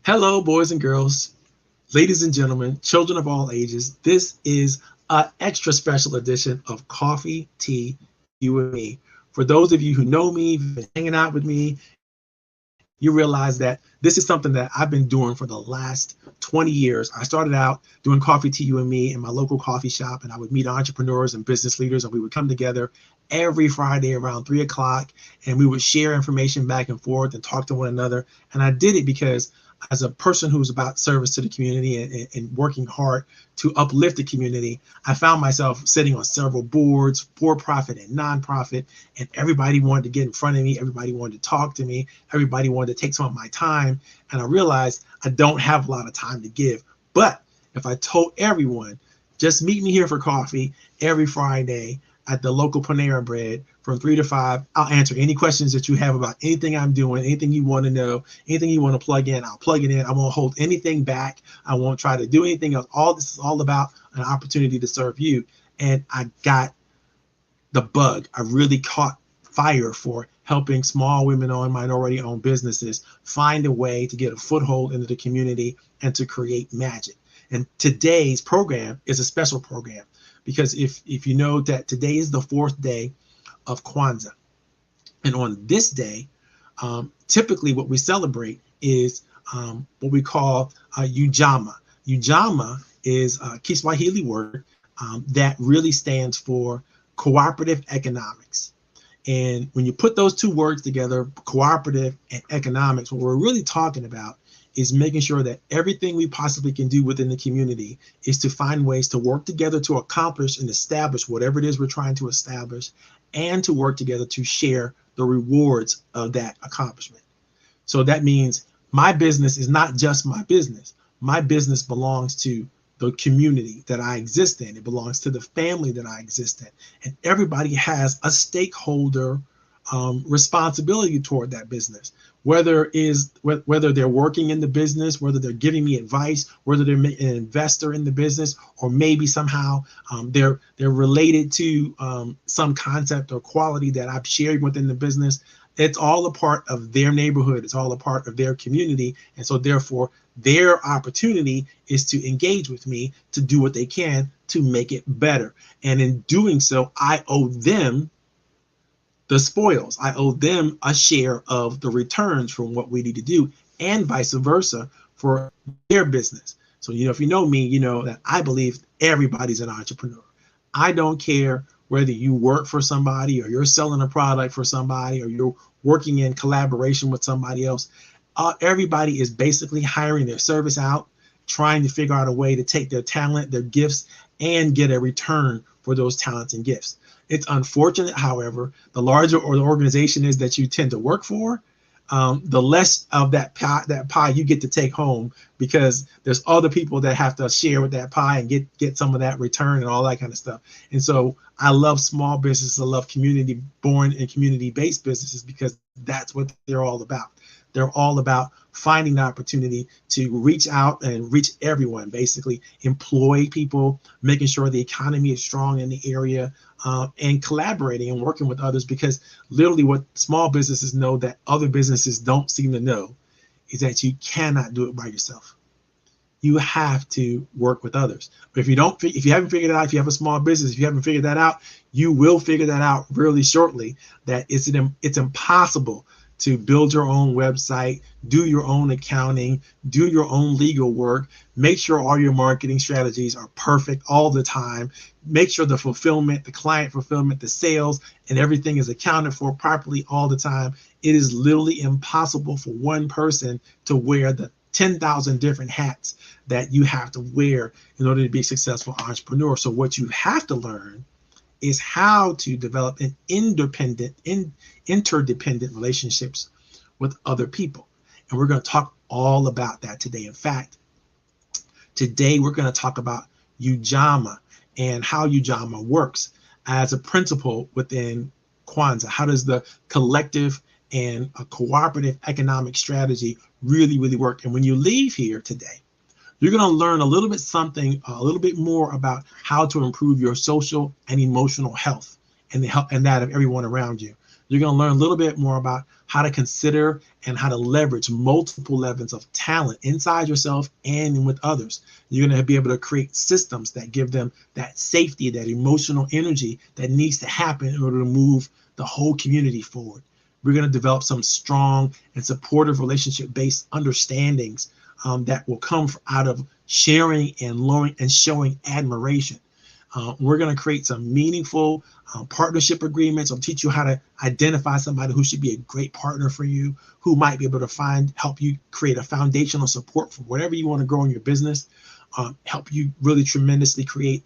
Hello, boys and girls, ladies and gentlemen, children of all ages. This is an extra special edition of Coffee, Tea, You and Me. For those of you who know me, who've been hanging out with me, you realize that this is something that I've been doing for the last 20 years. I started out doing Coffee, Tea, You and Me in my local coffee shop, and I would meet entrepreneurs and business leaders, and we would come together every Friday around 3 o'clock, and we would share information back and forth and talk to one another. And I did it because as a person who's about service to the community and working hard to uplift the community, I found myself sitting on several boards, for profit and nonprofit, and everybody wanted to get in front of me. Everybody wanted to talk to me. Everybody wanted to take some of my time. And I realized I don't have a lot of time to give. But if I told everyone, just meet me here for coffee every Friday at the local Panera Bread from 3 to 5. I'll answer any questions that you have about anything I'm doing, anything you want to know, anything you want to plug in. I'll plug it in. I won't hold anything back. I won't try to do anything else. All this is all about an opportunity to serve you. And I got the bug. I really caught fire for helping small women-owned, minority-owned businesses find a way to get a foothold into the community and to create magic. And today's program is a special program because if you know that today is the fourth day of Kwanzaa, and on this day, typically what we celebrate is what we call Ujamaa. Ujamaa is a Kiswahili word that really stands for cooperative economics. And when you put those two words together, cooperative and economics, what we're really talking about is making sure that everything we possibly can do within the community is to find ways to work together to accomplish and establish whatever it is we're trying to establish, and to work together to share the rewards of that accomplishment. So that means my business is not just my business. My business belongs to the community that I exist in. It belongs to the family that I exist in. And everybody has a stakeholder responsibility toward that business, whether they're working in the business, whether they're giving me advice, whether they're an investor in the business, or maybe somehow they're related to some concept or quality that I've shared within the business. It's all a part of their neighborhood. It's all a part of their community. And so therefore, their opportunity is to engage with me to do what they can to make it better. And in doing so, I owe them the spoils. I owe them a share of the returns from what we need to do, and vice versa for their business. So, if you know me, you know that I believe everybody's an entrepreneur. I don't care whether you work for somebody or you're selling a product for somebody or you're working in collaboration with somebody else. Everybody is basically hiring their service out, trying to figure out a way to take their talent, their gifts, and get a return for those talents and gifts. It's unfortunate, however, the larger or the organization is that you tend to work for, the less of that pie you get to take home, because there's other people that have to share with that pie and get some of that return and all that kind of stuff. And so I love small businesses. I love community-born and community-based businesses because that's what they're all about. They're all about finding the opportunity to reach out and reach everyone, basically employ people, making sure the economy is strong in the area, and collaborating and working with others, because literally what small businesses know that other businesses don't seem to know is that you cannot do it by yourself. You have to work with others. But if you haven't figured it out, if you have a small business, if you haven't figured that out, you will figure that out really shortly, that it's impossible to build your own website, do your own accounting, do your own legal work, make sure all your marketing strategies are perfect all the time, make sure the fulfillment, the client fulfillment, the sales, and everything is accounted for properly all the time. It is literally impossible for one person to wear the 10,000 different hats that you have to wear in order to be a successful entrepreneur. So what you have to learn is how to develop an interdependent relationships with other people. And we're going to talk all about that today. In fact, today we're going to talk about Ujamaa and how Ujamaa works as a principle within Kwanzaa. How does the collective and a cooperative economic strategy really work? And when you leave here today, you're going to learn a little bit more about how to improve your social and emotional health and the health and that of everyone around you. You're going to learn a little bit more about how to consider and how to leverage multiple levels of talent inside yourself and with others. You're going to be able to create systems that give them that safety, that emotional energy that needs to happen in order to move the whole community forward. We're going to develop some strong and supportive relationship-based understandings that will come out of sharing and learning and showing admiration. We're going to create some meaningful partnership agreements. I'll teach you how to identify somebody who should be a great partner for you, who might be able to help you create a foundational support for whatever you want to grow in your business, help you really tremendously create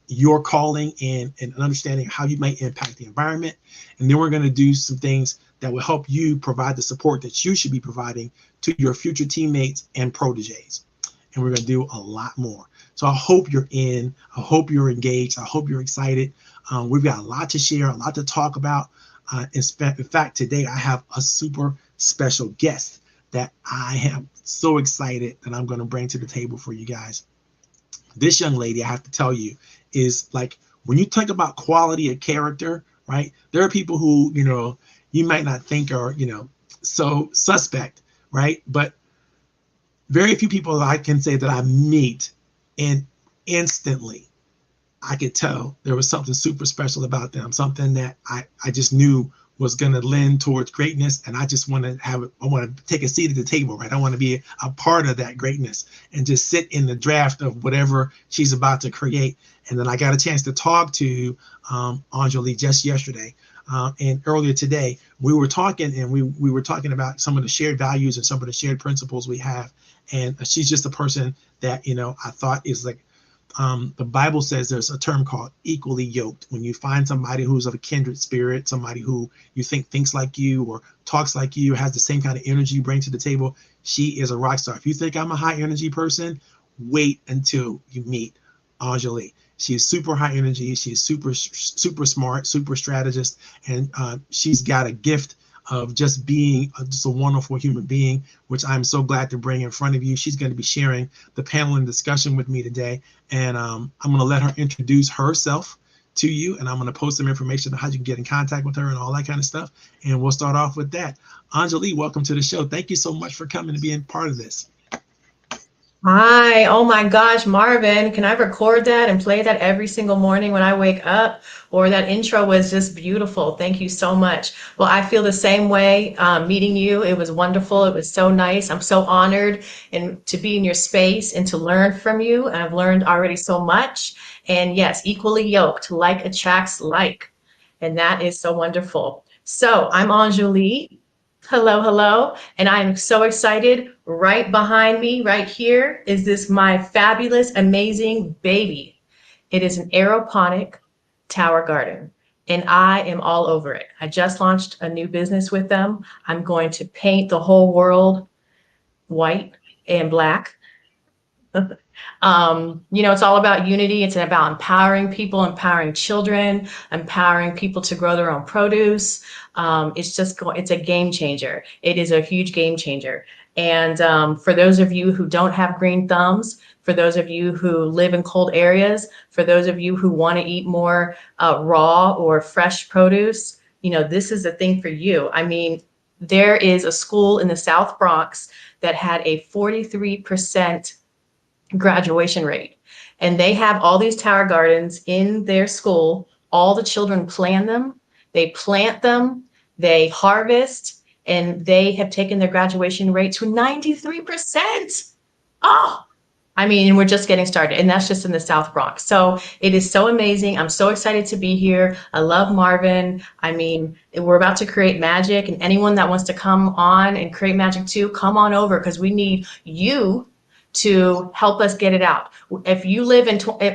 your calling and an understanding of how you might impact the environment. And then we're going to do some things that will help you provide the support that you should be providing to your future teammates and proteges. And we're going to do a lot more. So I hope you're in. I hope you're engaged. I hope you're excited. We've got a lot to share, a lot to talk about. In fact, today I have a super special guest that I am so excited that I'm going to bring to the table for you guys. This young lady, I have to tell you, is like, when you think about quality of character, right? There are people who, you might not think are, so suspect, right? But very few people I can say that I meet and instantly I could tell there was something super special about them, something that I just knew was going to lend towards greatness. And I just want to I want to take a seat at the table, right? I want to be a part of that greatness and just sit in the draft of whatever she's about to create. And then I got a chance to talk to Anjali just yesterday. And earlier today, we were talking and we were talking about some of the shared values and some of the shared principles we have. And she's just a person that, I thought is like, the Bible says there's a term called equally yoked. When you find somebody who's of a kindred spirit, somebody who you think thinks like you or talks like you, has the same kind of energy you bring to the table, she is a rock star. If you think I'm a high energy person, wait until you meet Anjali. She's super high energy. She's super smart, super strategist, and she's got a gift of just being just a wonderful human being, which I'm so glad to bring in front of you. She's going to be sharing the panel and discussion with me today, and I'm going to let her introduce herself to you, and I'm going to post some information on how you can get in contact with her and all that kind of stuff, and we'll start off with that. Anjali, welcome to the show. Thank you so much for coming and being part of this. Hi. Oh my gosh, Marvin, can I record that and play that every single morning when I wake up? Or that intro was just beautiful. Thank you so much. Well, I feel the same way meeting you. It was wonderful. It was so nice. I'm so honored to be in your space and to learn from you. And I've learned already so much. And yes, equally yoked, like attracts like. And that is so wonderful. So I'm Anjali. Hello, hello. And I'm so excited. Right behind me, right here, is this my fabulous, amazing baby. It is an aeroponic tower garden, and I am all over it. I just launched a new business with them. I'm going to paint the whole world white and black. It's all about unity. It's about empowering people, empowering children, empowering people to grow their own produce. It's a game changer. It is a huge game changer. And for those of you who don't have green thumbs, for those of you who live in cold areas, for those of you who want to eat more raw or fresh produce, this is the thing for you. I mean, there is a school in the South Bronx that had a 43% graduation rate. And they have all these tower gardens in their school. All the children plan them, they plant them, they harvest, and they have taken their graduation rate to 93%. Oh, I mean, we're just getting started, and that's just in the South Bronx. So it is so amazing. I'm so excited to be here. I love Marvin. I mean, we're about to create magic, and anyone that wants to come on and create magic too, come on over, because we need you to help us get it out. If you live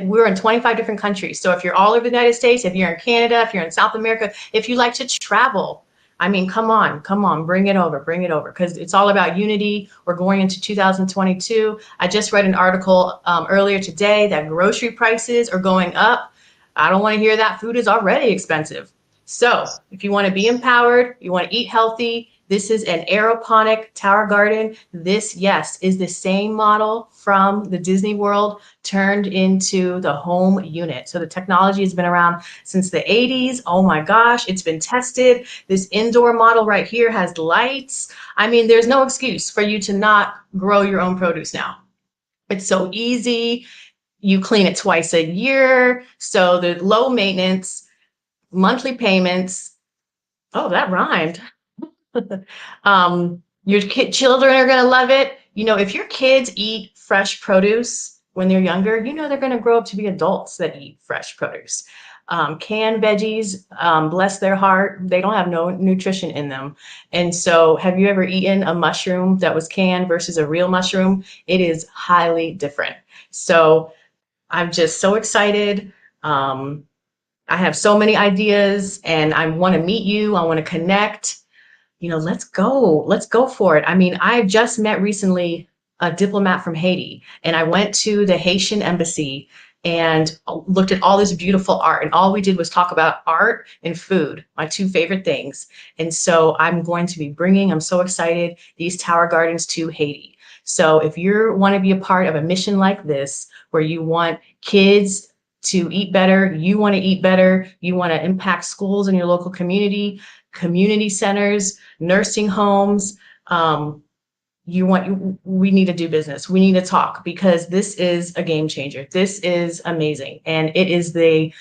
we're in 25 different countries. So if you're all over the United States, if you're in Canada, if you're in South America, if you like to travel, I mean, come on, bring it over, because it's all about unity. We're going into 2022. I just read an article earlier today that grocery prices are going up. I don't want to hear that. Food is already expensive. So if you want to be empowered, you want to eat healthy, This is an aeroponic tower garden. This, yes, is the same model from the Disney World turned into the home unit. So the technology has been around since the 80s. Oh my gosh, it's been tested. This indoor model right here has lights. I mean, there's no excuse for you to not grow your own produce now. It's so easy. You clean it twice a year. So the low maintenance, monthly payments. Oh, that rhymed. Your children are going to love it. You know, if your kids eat fresh produce when they're younger, you know they're going to grow up to be adults that eat fresh produce. Canned veggies, bless their heart, they don't have no nutrition in them. And so have you ever eaten a mushroom that was canned versus a real mushroom? It is highly different. So I'm just so excited. I have so many ideas and I want to meet you. I want to connect. You know, let's go for it. I mean, I just met recently a diplomat from Haiti, and I went to the Haitian embassy and looked at all this beautiful art, and all we did was talk about art and food, my two favorite things. And so I'm going to be bringing, I'm so excited, these tower gardens to Haiti. So if you want to be a part of a mission like this, where you want kids to eat better, you want to eat better, you want to impact schools in your local community, community centers, nursing homes, we need to do business. We need to talk, because this is a game changer. This is amazing. And it is the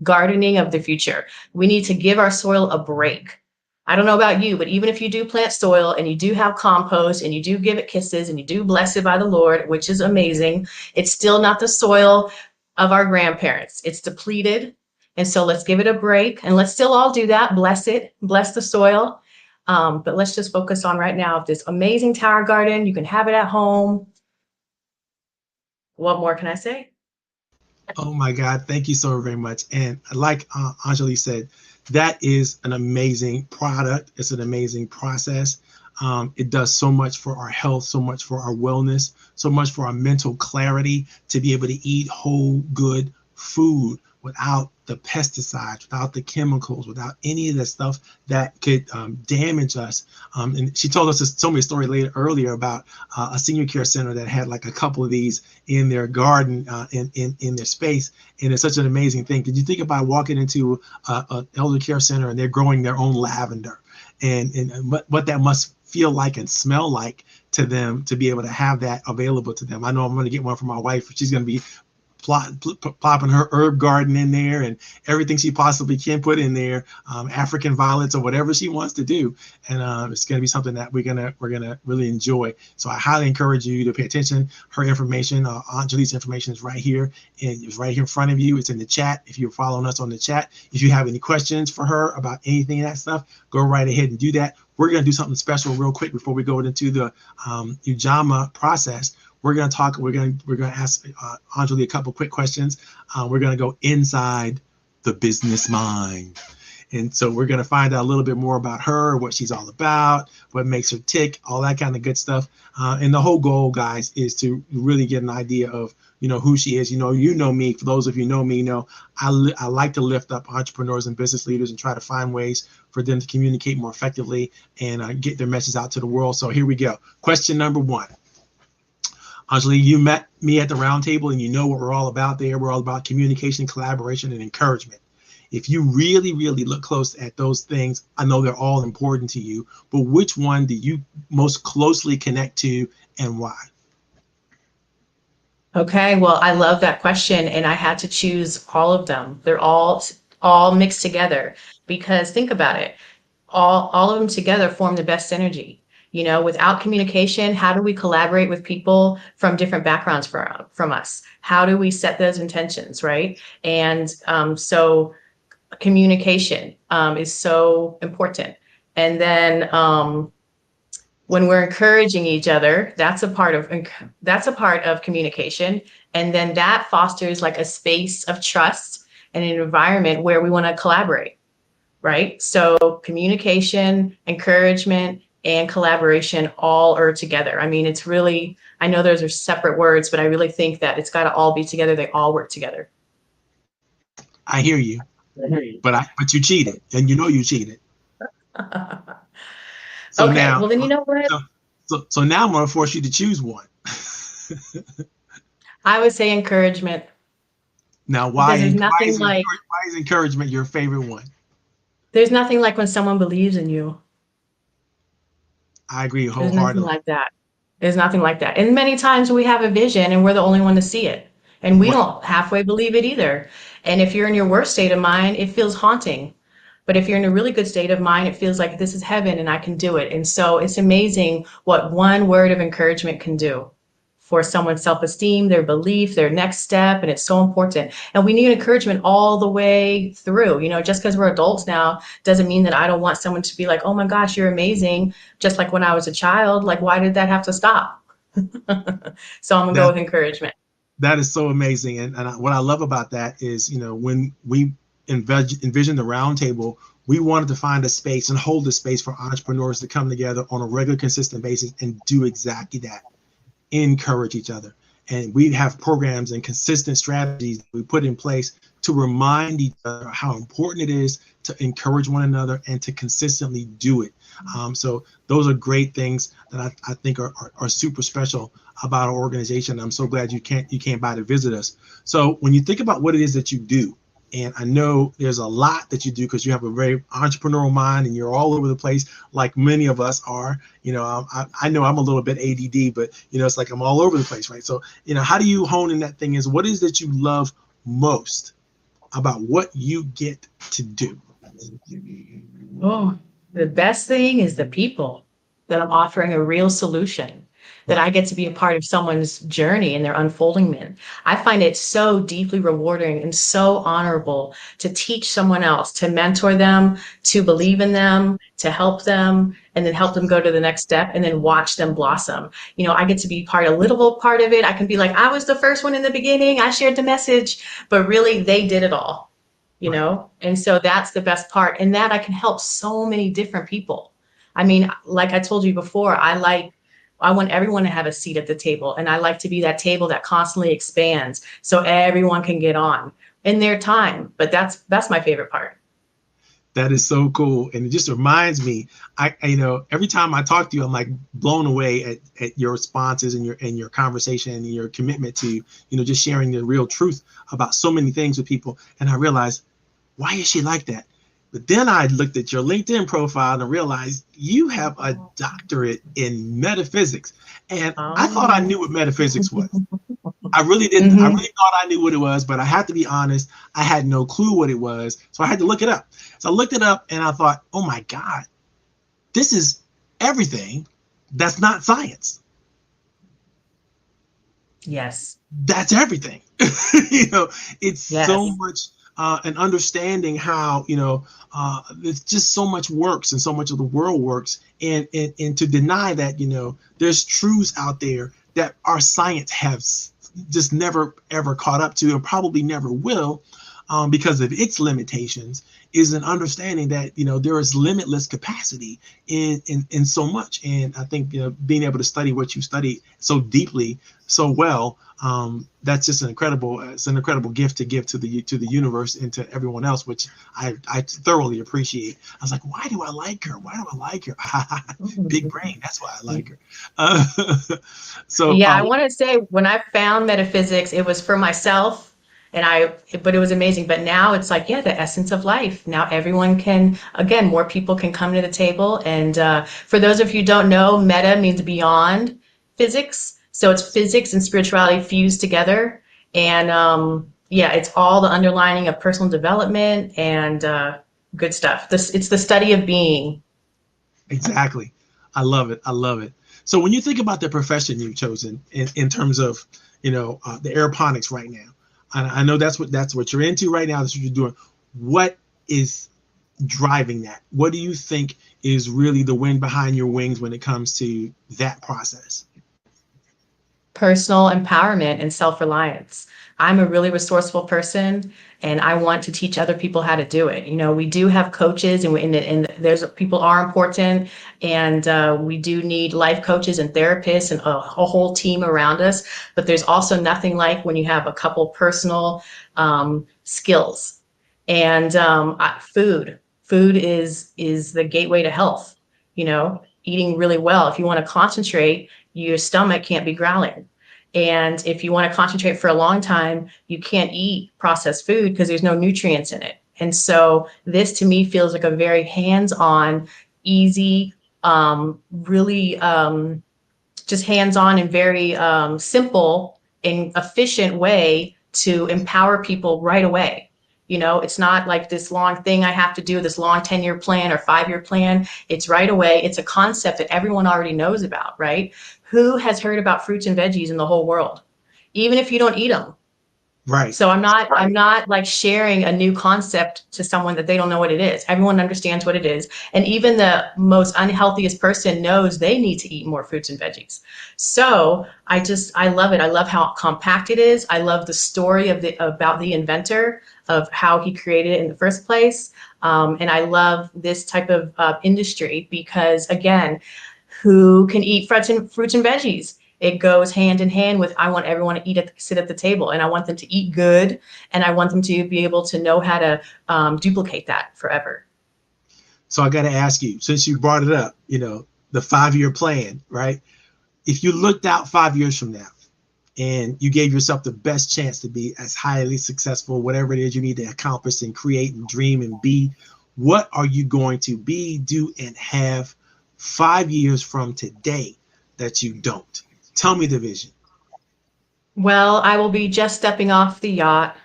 gardening of the future. We need to give our soil a break. I don't know about you, but even if you do plant soil and you do have compost and you do give it kisses and you do bless it by the Lord, which is amazing, it's still not the soil of our grandparents. It's depleted. And so let's give it a break, and let's still all do that. Bless it, bless the soil. But let's just focus on right now this amazing tower garden. You can have it at home. What more can I say? Oh my God, thank you so very much. And like Anjali said, that is an amazing product. It's an amazing process. It does so much for our health, so much for our wellness, so much for our mental clarity, to be able to eat whole, good food without the pesticides, without the chemicals, without any of the stuff that could damage us. And she told us, told me a story earlier about a senior care center that had like a couple of these in their garden, in their space. And it's such an amazing thing. Could you think about walking into an elder care center and they're growing their own lavender, and what that must feel like and smell like to them, to be able to have that available to them. I know I'm going to get one for my wife. She's going to be plopping her herb garden in there and everything she possibly can put in there, African violets or whatever she wants to do. And it's going to be something that we're gonna really enjoy. So I highly encourage you to pay attention. Her information, Aunt Julie's information, is right here, and it's right here in front of you. It's in the chat. If you're following us on the chat, if you have any questions for her about anything of that stuff, go right ahead and do that. We're going to do something special real quick before we go into the Ujamaa process. We're going to talk. We're going to ask Anjali a couple quick questions. We're going to go inside the business mind, and so we're going to find out a little bit more about her, what she's all about, what makes her tick, all that kind of good stuff. And the whole goal, guys, is to really get an idea of who she is. You know me. For those of you who know me, I like to lift up entrepreneurs and business leaders and try to find ways for them to communicate more effectively and get their message out to the world. So here we go. Question number one. Anjali, you met me at the round table, and you know what we're all about there. We're all about communication, collaboration, and encouragement. If you really, really look close at those things, I know they're all important to you, but which one do you most closely connect to, and why? Okay, well, I love that question, and I had to choose all of them. They're all mixed together, because think about it. All of them together form the best synergy. Without communication, how do we collaborate with people from different backgrounds from us? How do we set those intentions, right? And so communication is so important. And then when we're encouraging each other, that's a part of communication. And then that fosters like a space of trust and an environment where we want to collaborate, right? So communication, encouragement, and collaboration all are together. I mean, it's really, I know those are separate words, but I really think that it's got to all be together. They all work together. I hear you, but you cheated, and you cheated. So Okay, now, well then you know what? so, so now I'm going to force you to choose one. I would say encouragement, Now, because why is encouragement your favorite one? there's nothing like when someone believes in you. I agree There's nothing wholeheartedly. like that. There's nothing like that. And many times we have a vision and we're the only one to see it. And we Right. don't halfway believe it either. And if you're in your worst state of mind, it feels haunting. But if you're in a really good state of mind, it feels like this is heaven and I can do it. And so it's amazing what one word of encouragement can do for someone's self-esteem, their belief, their next step. And it's so important. And we need encouragement all the way through. Just because we're adults now doesn't mean that I don't want someone to be like, oh my gosh, you're amazing. Just like when I was a child, like, why did that have to stop? So I'm gonna go That with encouragement. that is so amazing. And what I love about that is, when we envision the roundtable, we wanted to find a space and hold a space for entrepreneurs to come together on a regular, consistent basis and do exactly that. Encourage each other. And we have programs and consistent strategies we put in place to remind each other how important it is to encourage one another and to consistently do it. So those are great things that I think are super special about our organization. I'm so glad you came by to visit us. So when you think about what it is that you do, and I know there's a lot that you do because you have a very entrepreneurial mind and you're all over the place, like many of us are. I know I'm a little bit ADD, but it's like I'm all over the place, right? So, how do you hone in that thing? Is what is that you love most about what you get to do? Oh, the best thing is the people, that I'm offering a real solution, that I Right. get to be a part of someone's journey and their unfolding. I find it so deeply rewarding and so honorable to teach someone else, to mentor them, to believe in them, to help them, and then help them go to the next step and then watch them blossom. I get to be a little part of it. I can be like, I was the first one in the beginning. I shared the message, but really they did it all. Right. And so that's the best part, and that I can help so many different people. I mean, like I told you before, I want everyone to have a seat at the table, and I like to be that table that constantly expands so everyone can get on in their time. But that's my favorite part. That is so cool. And it just reminds me, every time I talk to you, I'm like blown away at your responses and your conversation and your commitment to, just sharing the real truth about so many things with people. And I realized, why is she like that? But then I looked at your LinkedIn profile and realized you have a doctorate in metaphysics. And I thought I Oh. knew what metaphysics was. I really didn't. I Hmm. really thought I knew what it was, but I had to be honest. I had no clue what it was. So I had to look it up. So I looked it up and I thought, oh my God, this is everything that's not science. Yes. That's everything. It's so Yes. much an understanding how, it's just so much works and so much of the world works. And to deny that, there's truths out there that our science has just never ever caught up to and probably never will, because of its limitations, is an understanding that there is limitless capacity in so much. And I think being able to study what you study so deeply, so well, that's just it's an incredible gift to give to the universe and to everyone else, which I thoroughly appreciate. I was like, why do I like her? Why do I like her? Big brain. That's why I like her. Uh, so Yeah, I want to say when I found metaphysics, it was for myself, but it was amazing. But now it's like, yeah, the essence of life. Now everyone can, again, more people can come to the table. And for those of you who don't know, meta means beyond physics. So it's physics and spirituality fused together. And yeah, it's all the underlining of personal development and good stuff. It's the study of being. exactly. I love it. I love it. So when you think about the profession you've chosen in terms of, the aeroponics right now, I know that's what you're into right now. That's what you're doing. What is driving that? What do you think is really the wind behind your wings when it comes to that process? Personal empowerment and self-reliance. I'm a really resourceful person and I want to teach other people how to do it. We do have coaches and there's people are important and we do need life coaches and therapists and a whole team around us. But there's also nothing like when you have a couple personal skills and food. Food is the gateway to health. eating really well. If you want to concentrate, your stomach can't be growling. And if you want to concentrate for a long time, you can't eat processed food because there's no nutrients in it. And so this to me feels like a very hands-on, easy, really just hands-on and very simple and efficient way to empower people right away. You know, it's not like this long thing I have to do, this long 10-year plan or 5-year plan. It's right away. It's a concept that everyone already knows about, right? Who has heard about fruits and veggies in the whole world? Even if you don't eat them. Right. So I'm not like sharing a new concept to someone that they don't know what it is. Everyone understands what it is. And even the most unhealthiest person knows they need to eat more fruits and veggies. So I love it. I love how compact it is. I love the story about the inventor, of how he created it in the first place. And I love this type of industry because, again, who can eat fruits and veggies? It goes hand in hand with, I want everyone to sit at the table, and I want them to eat good, and I want them to be able to know how to duplicate that forever. So I got to ask you, since you brought it up, you know, the 5-year plan, right? If you looked out 5 years from now and you gave yourself the best chance to be as highly successful, whatever it is you need to accomplish and create and dream and be, what are you going to be, do, and have 5 years from today that you don't? Tell me the vision. Well, I will be just stepping off the yacht,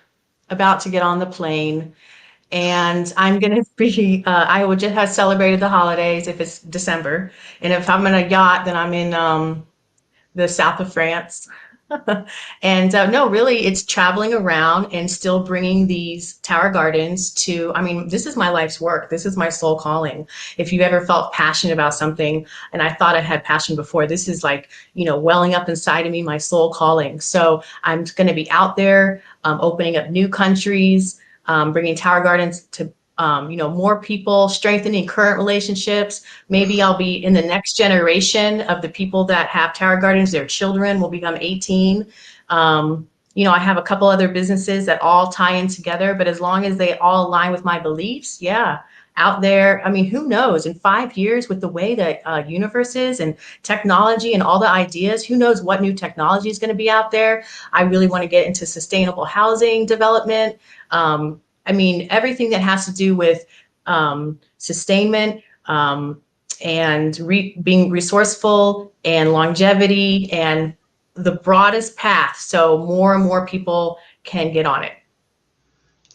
about to get on the plane, and I'm going to be, I would just have celebrated the holidays if it's December. And if I'm in a yacht, then I'm in the south of France. And no, really, it's traveling around and still bringing these tower gardens to, I mean, this is my life's work. This is my soul calling. If you ever felt passionate about something, and I thought I had passion before, this is like, you know, welling up inside of me, my soul calling. So I'm going to be out there opening up new countries, bringing tower gardens to more people, strengthening current relationships. Maybe I'll be in the next generation of the people that have tower gardens. Their children will become 18. I have a couple other businesses that all tie in together, but as long as they all align with my beliefs, yeah, out there. I mean, who knows? In 5 years, with the way that universe is and technology and all the ideas, who knows what new technology is going to be out there? I really want to get into sustainable housing development. I mean, everything that has to do with sustainment and being resourceful and longevity and the broadest path, so more and more people can get on it.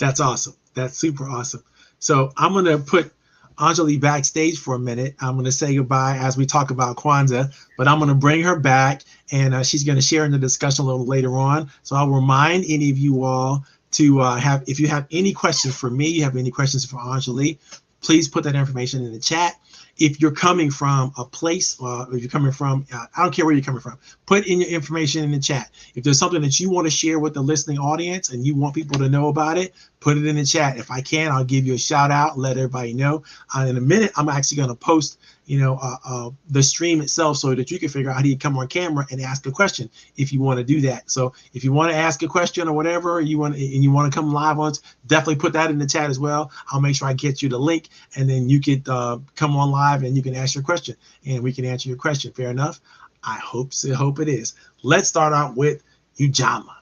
That's awesome. That's super awesome. So I'm going to put Anjali backstage for a minute. I'm going to say goodbye as we talk about Kwanzaa, but I'm going to bring her back, and she's going to share in the discussion a little later on. So I'll remind any of you all to if you have any questions for me, you have any questions for Anjali, please put that information in the chat. If you're coming from a place, if you're coming from, I don't care where you're coming from, put in your information in the chat. If there's something that you want to share with the listening audience and you want people to know about it, put it in the chat. If I can, I'll give you a shout out, let everybody know. In a minute, I'm actually going to post, the stream itself so that you can figure out how do you come on camera and ask a question if you want to do that. So if you want to ask a question or whatever, you want to come live on, definitely put that in the chat as well. I'll make sure I get you the link, and then you could come on live and you can ask your question and we can answer your question. Fair enough? I hope so. Hope it is. Let's start out with Ujamaa.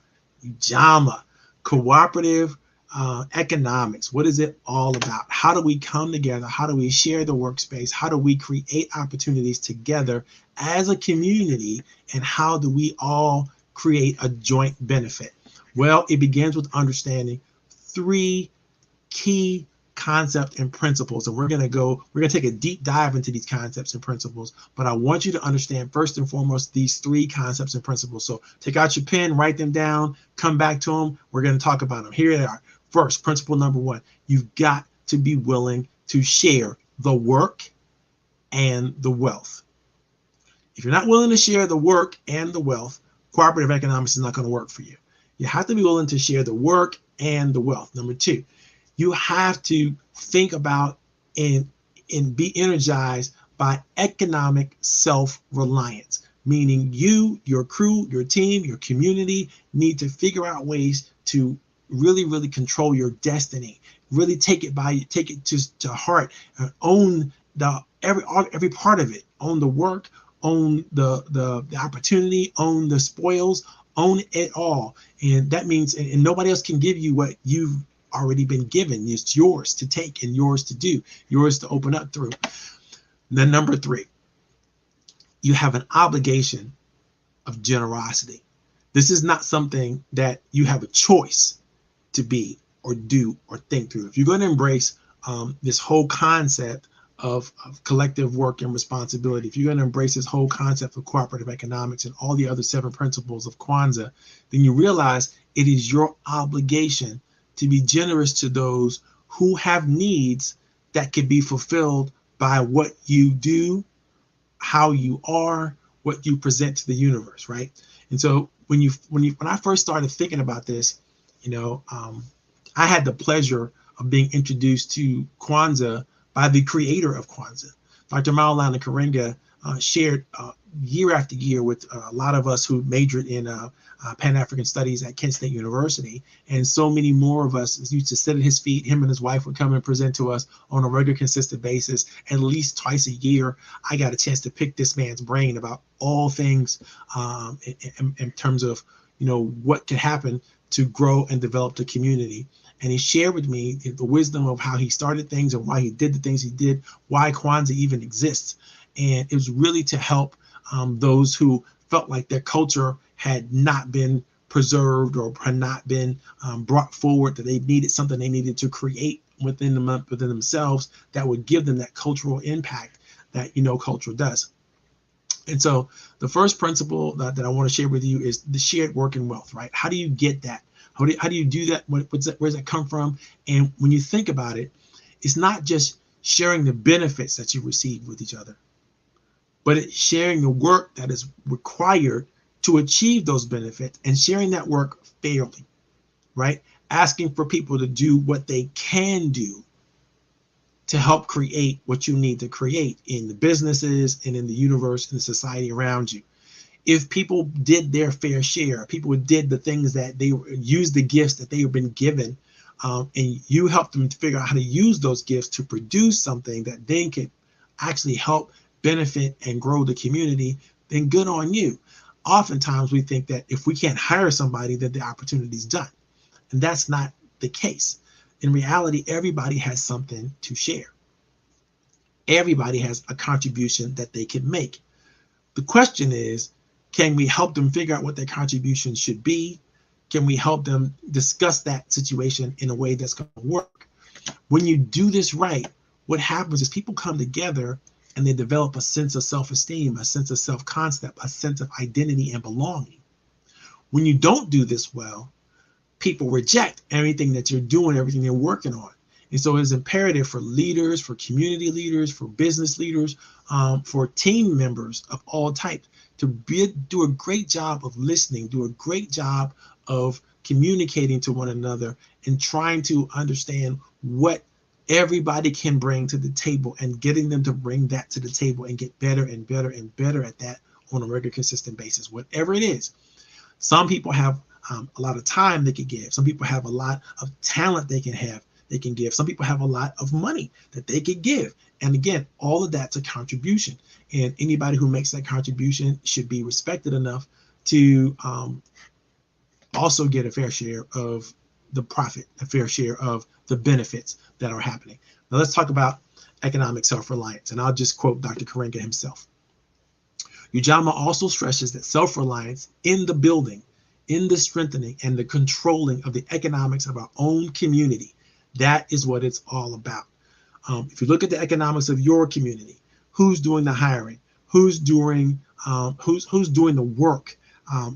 Ujamaa, cooperative economics. What is it all about? How do we come together? How do we share the workspace? How do we create opportunities together as a community? And how do we all create a joint benefit? Well, it begins with understanding 3 key concepts and principles. And we're going to take a deep dive into these concepts and principles, but I want you to understand first and foremost these 3 concepts and principles. So take out your pen, write them down, come back to them. We're going to talk about them. Here they are. First, principle number 1, you've got to be willing to share the work and the wealth. If you're not willing to share the work and the wealth, cooperative economics is not going to work for you. You have to be willing to share the work and the wealth. Number 2, you have to think about and be energized by economic self-reliance, meaning you, your crew, your team, your community need to figure out ways to really control your destiny, really take it to heart, and own every part of it, own the work, own the opportunity, own the spoils, own it all. And that means, and nobody else can give you what you've already been given. It's yours to take and yours to do, yours to open up through. Then number 3, you have an obligation of generosity. This is not something that you have a choice to be or do or think through. If you're going to embrace this whole concept of collective work and responsibility, if you're going to embrace this whole concept of cooperative economics and all the other 7 principles of Kwanzaa, then you realize it is your obligation to be generous to those who have needs that can be fulfilled by what you do, how you are, what you present to the universe, right? And so when I first started thinking about this, I had the pleasure of being introduced to Kwanzaa by the creator of Kwanzaa. Dr. Maulana Karenga shared year after year with a lot of us who majored in Pan-African Studies at Kent State University, and so many more of us used to sit at his feet. Him and his wife would come and present to us on a regular, consistent basis. At least twice a year, I got a chance to pick this man's brain about all things in terms of what could happen to grow and develop the community. And he shared with me the wisdom of how he started things and why he did the things he did, why Kwanzaa even exists. And it was really to help those who felt like their culture had not been preserved or had not been brought forward, that they needed something they needed to create within themselves that would give them that cultural impact that culture does. And so the first principle that I want to share with you is the shared work and wealth, right? How do you get that? How do you do that? Where does that come from? And when you think about it, it's not just sharing the benefits that you receive with each other, but it's sharing the work that is required to achieve those benefits and sharing that work fairly, right? Asking for people to do what they can do to help create what you need to create in the businesses and in the universe and the society around you. If people did their fair share, people did the things that they used, the gifts that they have been given, and you helped them to figure out how to use those gifts to produce something that then can actually help benefit and grow the community, then good on you. Oftentimes we think that if we can't hire somebody, that the opportunity's done. And that's not the case. In reality, everybody has something to share. Everybody has a contribution that they can make. The question is, can we help them figure out what their contribution should be? Can we help them discuss that situation in a way that's going to work? When you do this right, what happens is people come together and they develop a sense of self-esteem, a sense of self-concept, a sense of identity and belonging. When you don't do this well, people reject everything that you're doing, everything you're working on. And so it's imperative for leaders, for community leaders, for business leaders, for team members of all types to do a great job of listening, do a great job of communicating to one another and trying to understand what everybody can bring to the table and getting them to bring that to the table and get better and better and better at that on a regular, consistent basis, whatever it is. Some people have a lot of time they can give. Some people have a lot of talent they can give. Some people have a lot of money that they could give. And again, all of that's a contribution. And anybody who makes that contribution should be respected enough to also get a fair share of the profit, a fair share of the benefits that are happening. Now let's talk about economic self-reliance. And I'll just quote Dr. Karenga himself. Ujamaa also stresses that self-reliance in the building, in the strengthening and the controlling of the economics of our own community, that is what it's all about. If you look at the economics of your community, who's doing the hiring, who's doing the work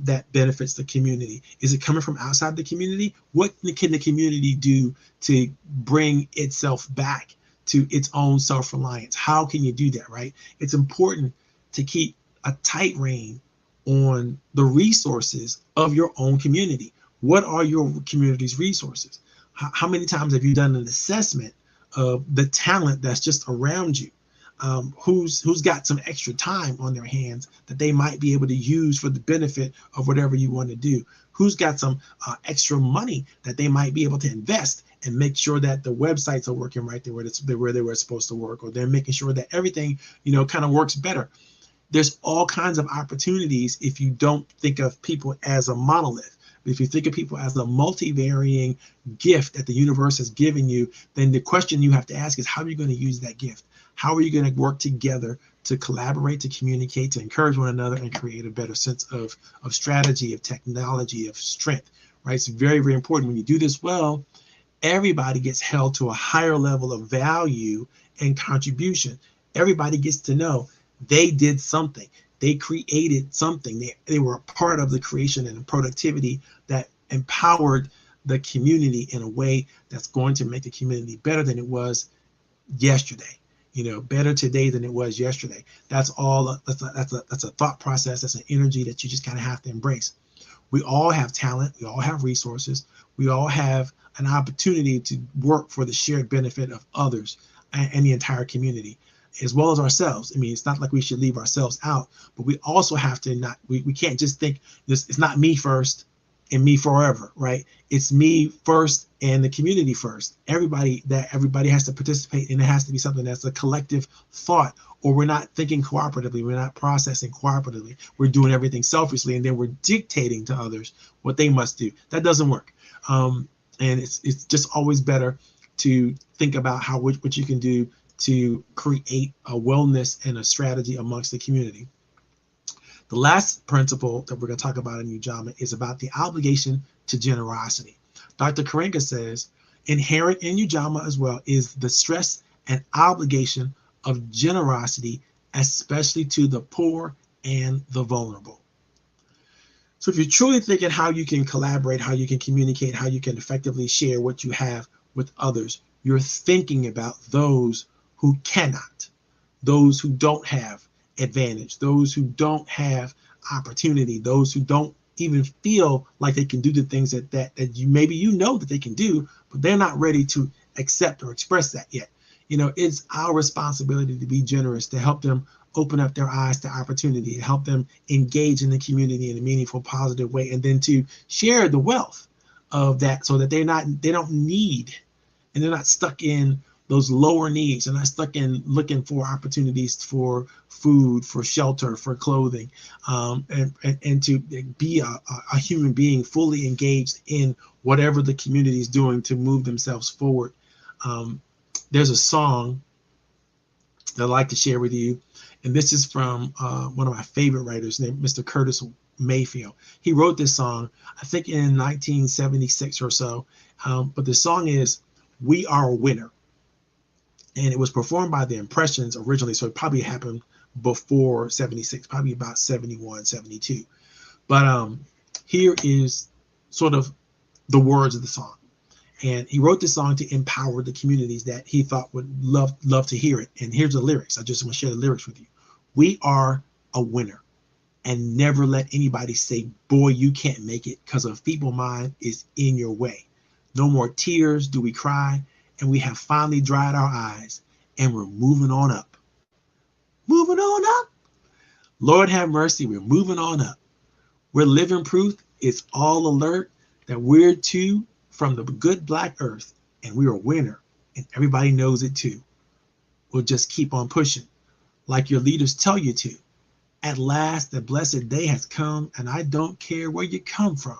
that benefits the community? Is it coming from outside the community? What can the community do to bring itself back to its own self-reliance? How can you do that, right? It's important to keep a tight rein on the resources of your own community. What are your community's resources? How many times have you done an assessment of the talent that's just around you? Who's got some extra time on their hands that they might be able to use for the benefit of whatever you want to do? Who's got some extra money that they might be able to invest and make sure that the websites are working right there where they were supposed to work, or they're making sure that everything, kind of works better. There's all kinds of opportunities if you don't think of people as a monolith. If you think of people as a multi-varying gift that the universe has given you, then the question you have to ask is, how are you going to use that gift? How are you going to work together to collaborate, to communicate, to encourage one another, and create a better sense of strategy, of technology, of strength, right? It's very, very important. When you do this well, everybody gets held to a higher level of value and contribution. Everybody gets to know they did something. They created something. They were a part of the creation and the productivity that empowered the community in a way that's going to make the community better than it was yesterday. Better today than it was yesterday. That's all. That's a thought process. That's an energy that you just kind of have to embrace. We all have talent. We all have resources. We all have an opportunity to work for the shared benefit of others and the entire community, as well as ourselves. I mean, it's not like we should leave ourselves out, but we also have to we can't just think this, it's not me first and me forever, right? It's me first and the community first. Everybody has to participate, and it has to be something that's a collective thought, or we're not thinking cooperatively. We're not processing cooperatively. We're doing everything selfishly, and then we're dictating to others what they must do. That doesn't work. And it's just always better to think about what you can do to create a wellness and a strategy amongst the community. The last principle that we're going to talk about in Ujamaa is about the obligation to generosity. Dr. Karenga says, inherent in Ujamaa as well is the stress and obligation of generosity, especially to the poor and the vulnerable. So if you're truly thinking how you can collaborate, how you can communicate, how you can effectively share what you have with others, you're thinking about those who cannot, those who don't have advantage, those who don't have opportunity, those who don't even feel like they can do the things that you maybe that they can do, but they're not ready to accept or express that yet. It's our responsibility to be generous, to help them open up their eyes to opportunity, to help them engage in the community in a meaningful, positive way, and then to share the wealth of that so that they don't need, and they're not stuck in those lower needs. They're not stuck in looking for opportunities for food, for shelter, for clothing, and to be a human being fully engaged in whatever the community is doing to move themselves forward. There's a song that I'd like to share with you, and this is from one of my favorite writers named Mr. Curtis Mayfield. He wrote this song, I think in 1976 or so, but the song is "We Are a Winner." And it was performed by the Impressions originally, so it probably happened before 76, probably about 71, 72. But here is sort of the words of the song. And he wrote this song to empower the communities that he thought would love to hear it. And here's the lyrics. I just want to share the lyrics with you. We are a winner, and never let anybody say, boy, you can't make it, because a feeble mind is in your way. No more tears do we cry, and we have finally dried our eyes, and we're moving on up. Moving on up. Lord have mercy, we're moving on up. We're living proof, it's all alert, that we're too from the good black earth, and we're a winner, and everybody knows it too. We'll just keep on pushing, like your leaders tell you to. At last, the blessed day has come, and I don't care where you come from.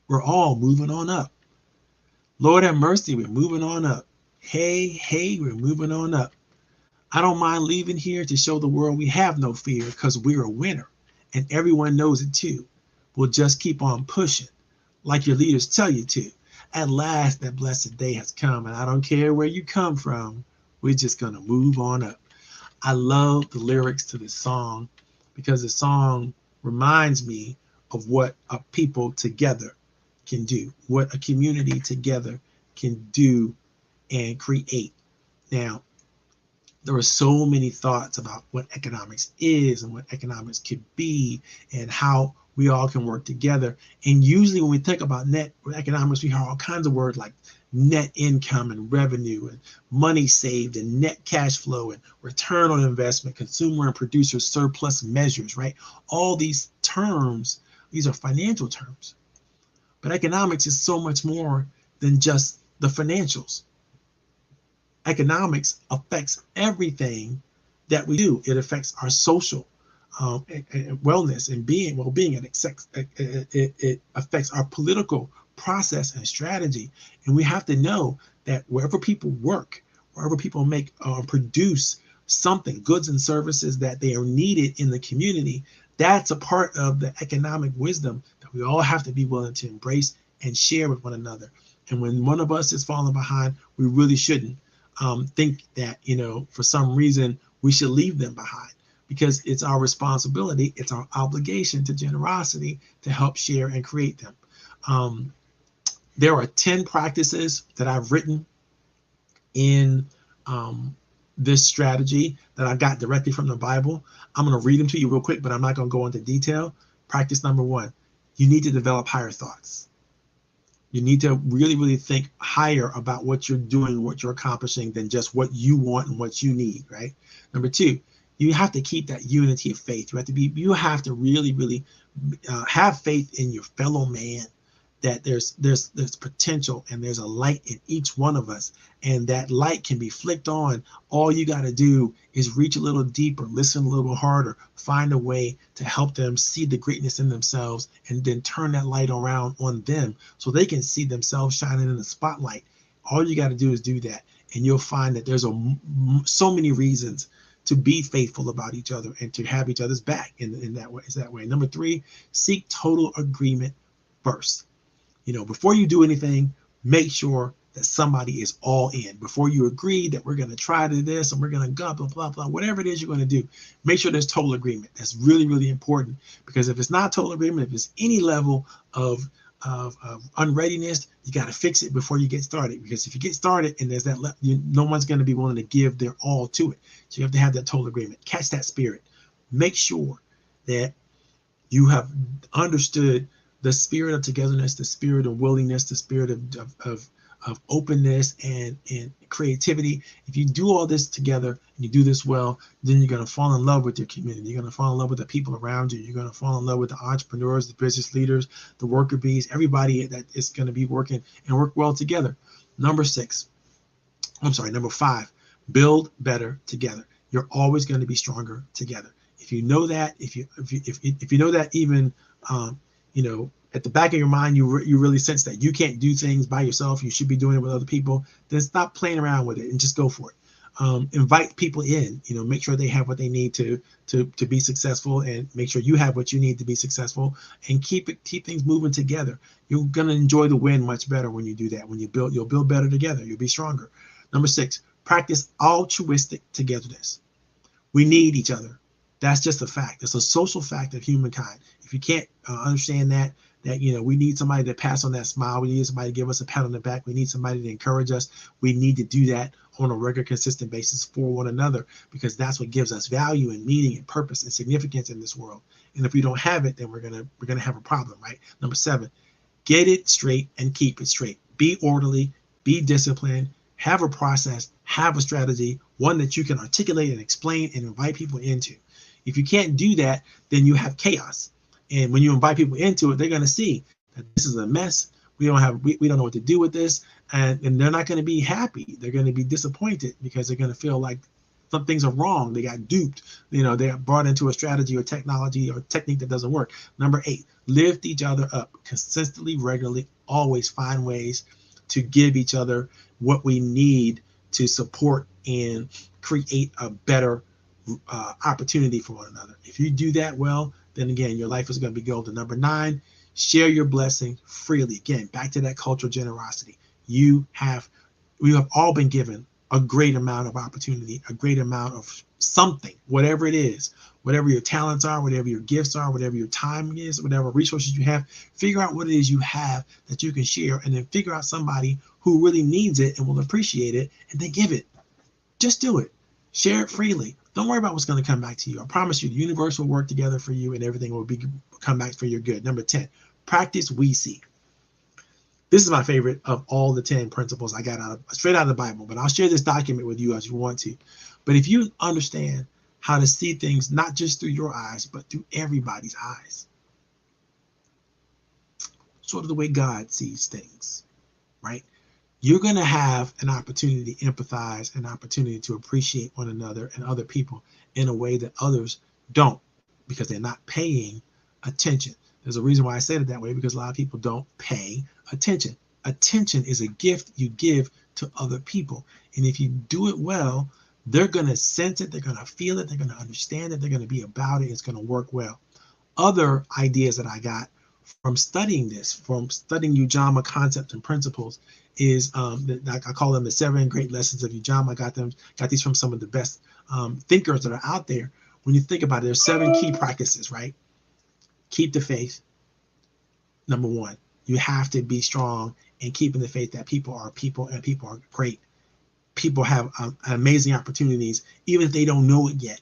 We're all moving on up. Lord have mercy, we're moving on up. Hey, hey, we're moving on up. I don't mind leaving here to show the world we have no fear, because we're a winner, and everyone knows it too. We'll just keep on pushing, like your leaders tell you to. At last, that blessed day has come, and I don't care where you come from. We're just going to move on up. I love the lyrics to this song because the song reminds me of what a people together can do, what a community together can do and create. Now, there are so many thoughts about what economics is and what economics could be and how we all can work together. And usually when we think about net economics, we hear all kinds of words like net income and revenue and money saved and net cash flow and return on investment, consumer and producer surplus measures, right? All these terms, these are financial terms. But economics is so much more than just the financials. Economics affects everything that we do. It affects our social wellness and well-being. It affects our political process and strategy. And we have to know that wherever people work, wherever people make produce something, goods and services that they are needed in the community, that's a part of the economic wisdom that we all have to be willing to embrace and share with one another. And when one of us is falling behind, we really shouldn't think that, for some reason we should leave them behind, because it's our responsibility, it's our obligation to generosity to help share and create them. There are 10 practices that I've written in this strategy that I got directly from the Bible. I'm going to read them to you real quick, but I'm not going to go into detail. Practice number 1, you need to develop higher thoughts. You need to really, really think higher about what you're doing, what you're accomplishing, than just what you want and what you need, right? Number 2, you have to keep that unity of faith. You have to really, really have faith in your fellow man, that there's potential and there's a light in each one of us, and that light can be flicked on. All you got to do is reach a little deeper, listen a little harder, find a way to help them see the greatness in themselves, and then turn that light around on them so they can see themselves shining in the spotlight. All you got to do is do that, and you'll find that there's so many reasons to be faithful about each other and to have each other's back in that way. Is that way. Number 3, seek total agreement first. Before you do anything, make sure that somebody is all in. Before you agree that we're going to try to this and we're going to go blah, blah, blah, whatever it is you're going to do, make sure there's total agreement. That's really, really important, because if it's not total agreement, if it's any level of unreadiness, you got to fix it before you get started. Because if you get started and there's that, no one's going to be willing to give their all to it. So you have to have that total agreement. Catch that spirit. Make sure that you have understood the spirit of togetherness, the spirit of willingness, the spirit of openness and creativity. If you do all this together and you do this well, then you're going to fall in love with your community. You're going to fall in love with the people around you. You're going to fall in love with the entrepreneurs, the business leaders, the worker bees, everybody that is going to be working and work well together. Number 5, build better together. You're always going to be stronger together. If you know that, if you know that, even at the back of your mind, you really sense that you can't do things by yourself, you should be doing it with other people, then stop playing around with it and just go for it. Invite people in, make sure they have what they need to be successful, and make sure you have what you need to be successful, and keep things moving together. You're going to enjoy the win much better when you do that. When you'll build better together. You'll be stronger. Number 6, practice altruistic togetherness. We need each other. That's just a fact. It's a social fact of humankind. If you can't understand that we need somebody to pass on that smile. We need somebody to give us a pat on the back. We need somebody to encourage us. We need to do that on a regular, consistent basis for one another, because that's what gives us value and meaning and purpose and significance in this world. And if we don't have it, then we're gonna have a problem, right? Number 7, get it straight and keep it straight. Be orderly, be disciplined, have a process, have a strategy, one that you can articulate and explain and invite people into. If you can't do that, then you have chaos. And when you invite people into it, they're going to see that this is a mess. We don't know what to do with this, and they're not going to be happy. They're going to be disappointed, because they're going to feel like some things are wrong. They got duped. They got brought into a strategy or technology or technique that doesn't work. Number 8, lift each other up consistently, regularly. Always find ways to give each other what we need to support and create a better opportunity for one another. If you do that well, then again, your life is going to be golden. Number 9, share your blessing freely. Again, back to that cultural generosity. We have all been given a great amount of opportunity, a great amount of something, whatever it is, whatever your talents are, whatever your gifts are, whatever your time is, whatever resources you have. Figure out what it is you have that you can share, and then figure out somebody who really needs it and will appreciate it, and then give it. Just do it. Share it freely. Don't worry about what's going to come back to you. I promise you, the universe will work together for you, and everything will come back for your good. Number 10, practice we see. This is my favorite of all the 10 principles I got straight out of the Bible, but I'll share this document with you as you want to. But if you understand how to see things, not just through your eyes, but through everybody's eyes, sort of the way God sees things, right? you're going to have an opportunity to empathize, an opportunity to appreciate one another and other people in a way that others don't, because they're not paying attention. There's a reason why I said it that way, because a lot of people don't pay attention. Attention is a gift you give to other people. And if you do it well, they're going to sense it, they're going to feel it, they're going to understand it, they're going to be about it, it's going to work well. Other ideas that I got from studying this, from studying Ujamaa concepts and principles, is I call them the 7 great lessons of Ujamaa. Got these from some of the best thinkers that are out there. When you think about it, there's 7 key practices, right? Keep the faith. Number 1, you have to be strong in keeping the faith that people are people and people are great. People have amazing opportunities, even if they don't know it yet.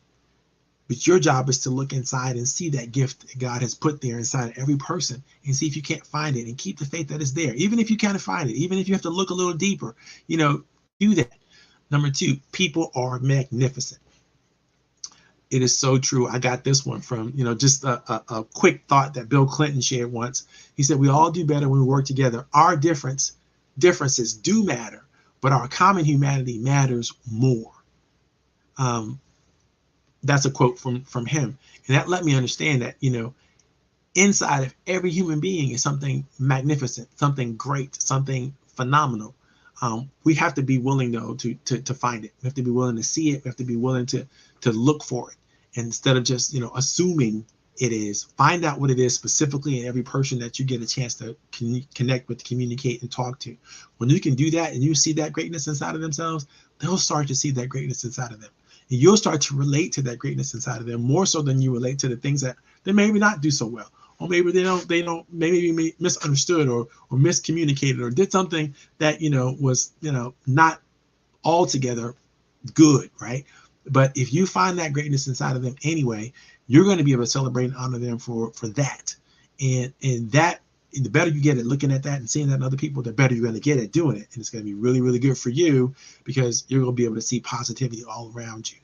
But your job is to look inside and see that gift that God has put there inside every person, and see if you can't find it, and keep the faith that is there. Even if you can't find it, even if you have to look a little deeper, do that. Number 2, people are magnificent. It is so true. I got this one from, just a quick thought that Bill Clinton shared once. He said, we all do better when we work together. Our differences do matter, but our common humanity matters more. That's a quote from him. And that let me understand that, inside of every human being is something magnificent, something great, something phenomenal. We have to be willing, though, to find it. We have to be willing to see it. We have to be willing to look for it. And instead of just, assuming it is, find out what it is specifically in every person that you get a chance to connect with, communicate, and talk to. When you can do that and you see that greatness inside of themselves, they'll start to see that greatness inside of them. And you'll start to relate to that greatness inside of them more so than you relate to the things that they maybe not do so well. Or maybe they don't maybe misunderstood or miscommunicated or did something that, was, not altogether good, right? But if you find that greatness inside of them anyway, you're going to be able to celebrate and honor them for that. And that, the better you get at looking at that and seeing that in other people, the better you're going to get at doing it. And it's going to be really, really good for you, because you're going to be able to see positivity all around you.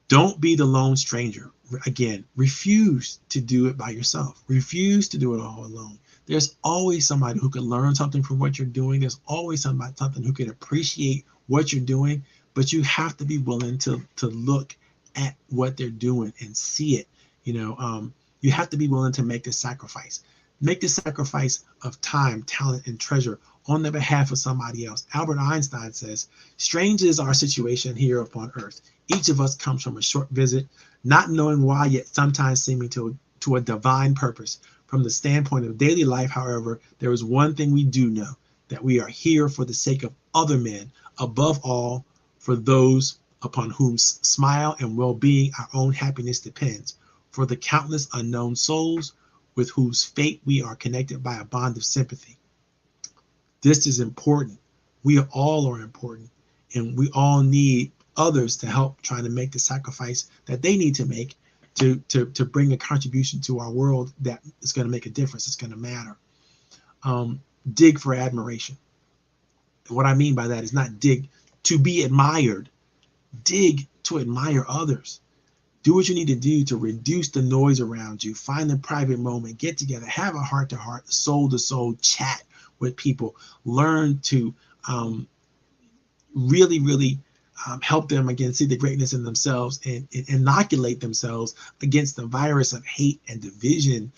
Don't be the lone stranger. Again, refuse to do it by yourself. Refuse to do it all alone. There's always somebody who can learn something from what you're doing. There's always something who can appreciate what you're doing, but you have to be willing to look at what they're doing and see it. You have to be willing to make the sacrifice. Make the sacrifice of time, talent, and treasure on the behalf of somebody else. Albert Einstein says, strange is our situation here upon earth. Each of us comes from a short visit, not knowing why, yet sometimes seeming to a divine purpose. From the standpoint of daily life, however, there is one thing we do know, that we are here for the sake of other men, above all, for those upon whom smile and well-being our own happiness depends, for the countless unknown souls with whose fate we are connected by a bond of sympathy. This is important. We all are important, and we all need others to help try to make the sacrifice that they need to make to bring a contribution to our world that is going to make a difference. It's going to matter. Dig for admiration. What I mean by that is not dig to be admired. Dig to admire others. Do what you need to do to reduce the noise around you. Find the private moment. Get together. Have a heart-to-heart, soul-to-soul chat with people. Learn to really help them, again, see the greatness in themselves and inoculate themselves against the virus of hate and division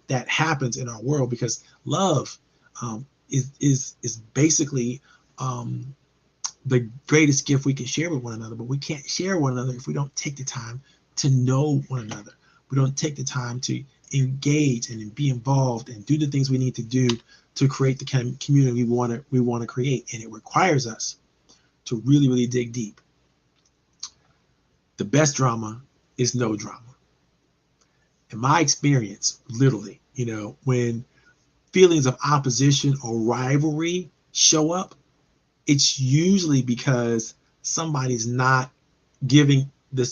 that happens in our world, because love is basically the greatest gift we can share with one another. But we can't share one another if we don't take the time to know one another. We don't take the time to engage and be involved and do the things we need to do to create the kind of community we want to create. And it requires us to really, really dig deep. The best drama is no drama. In my experience, literally, when feelings of opposition or rivalry show up, it's usually because somebody's not giving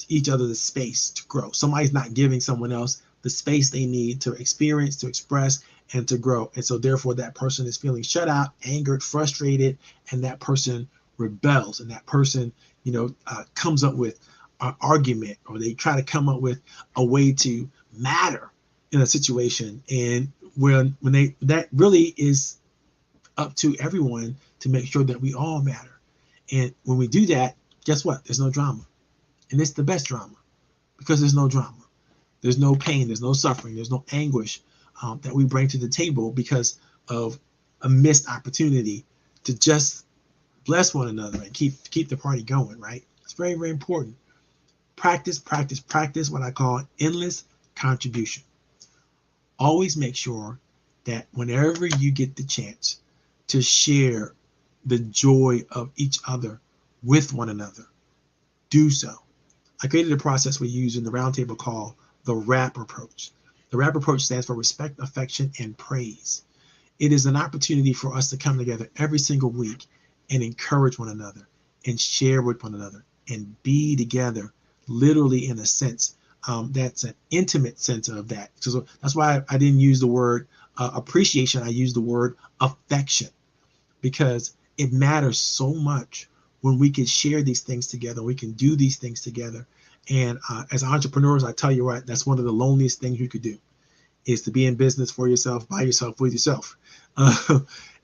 each other the space to grow. Somebody's not giving someone else the space they need to experience, to express, and to grow. And so therefore that person is feeling shut out, angered, frustrated, and that person rebels, and that person, comes up with an argument, or they try to come up with a way to matter in a situation. And when that really is up to everyone to make sure that we all matter. And when we do that, guess what? There's no drama. And it's the best drama because there's no drama. There's no pain, there's no suffering, there's no anguish that we bring to the table because of a missed opportunity to just bless one another and keep the party going, right? It's very, very important. Practice, practice, practice what I call endless contribution. Always make sure that whenever you get the chance to share the joy of each other with one another, do so. I created a process we use in the roundtable called the RAP approach. The RAP approach stands for respect, affection, and praise. It is an opportunity for us to come together every single week and encourage one another and share with one another and be together, literally in a sense. That's an intimate sense of that. So that's why I didn't use the word appreciation. I used the word affection because it matters so much when we can share these things together. We can do these things together. And as entrepreneurs, I tell you what, that's one of the loneliest things you could do is to be in business for yourself, by yourself, with yourself.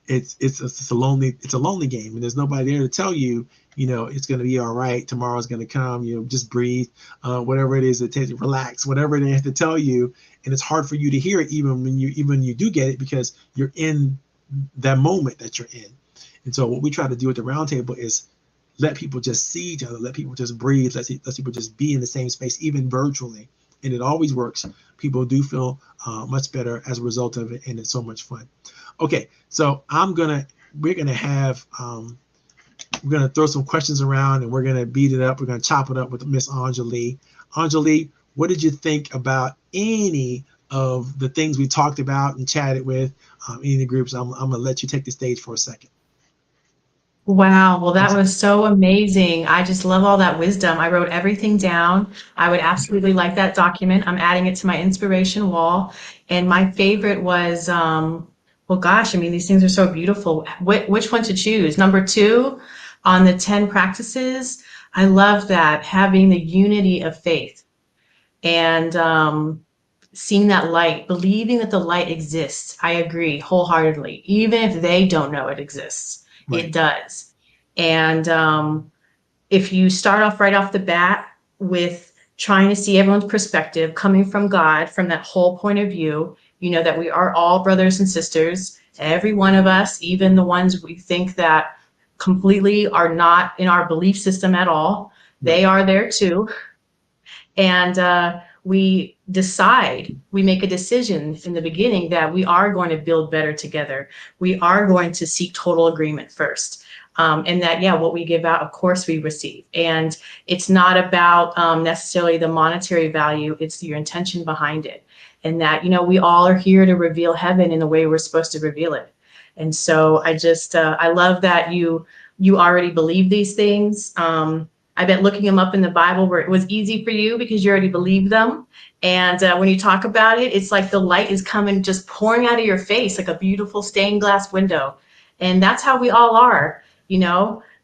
It's a lonely game, and there's nobody there to tell you, it's going to be all right. Tomorrow's going to come. Just breathe, whatever it is that takes you, relax, whatever they have to tell you. And it's hard for you to hear it even when you do get it because you're in that moment that you're in. And so what we try to do at the roundtable is let people just see each other, let people just breathe, let people just be in the same space, even virtually. And it always works. People do feel much better as a result of it, and it's so much fun. Okay, so we're gonna throw some questions around, and we're gonna beat it up. We're gonna chop it up with Miss Anjali. Anjali, what did you think about any of the things we talked about and chatted with any of the groups? I'm gonna let you take the stage for a second. Wow, well, that was so amazing. I just love all that wisdom. I wrote everything down. I would absolutely like that document. I'm adding it to my inspiration wall. And my favorite was, well, gosh, I mean, these things are so beautiful. Which one to choose? Number 2 on the 10 practices. I love that, having the unity of faith and seeing that light, believing that the light exists. I agree wholeheartedly. Even if they don't know it exists, Right. it does. And if you start off right off the bat with trying to see everyone's perspective coming from God, from that whole point of view, that we are all brothers and sisters, every one of us, even the ones we think that completely are not in our belief system at all, they are there too. And we make a decision in the beginning that we are going to build better together. We are going to seek total agreement first. And that, what we give out, of course, we receive. And it's not about necessarily the monetary value, it's your intention behind it. And that, we all are here to reveal heaven in the way we're supposed to reveal it. And so I love that you already believe these things. I bet looking them up in the Bible where it was easy for you because you already believed them. And when you talk about it, it's like the light is coming, just pouring out of your face like a beautiful stained glass window. And that's how we all are,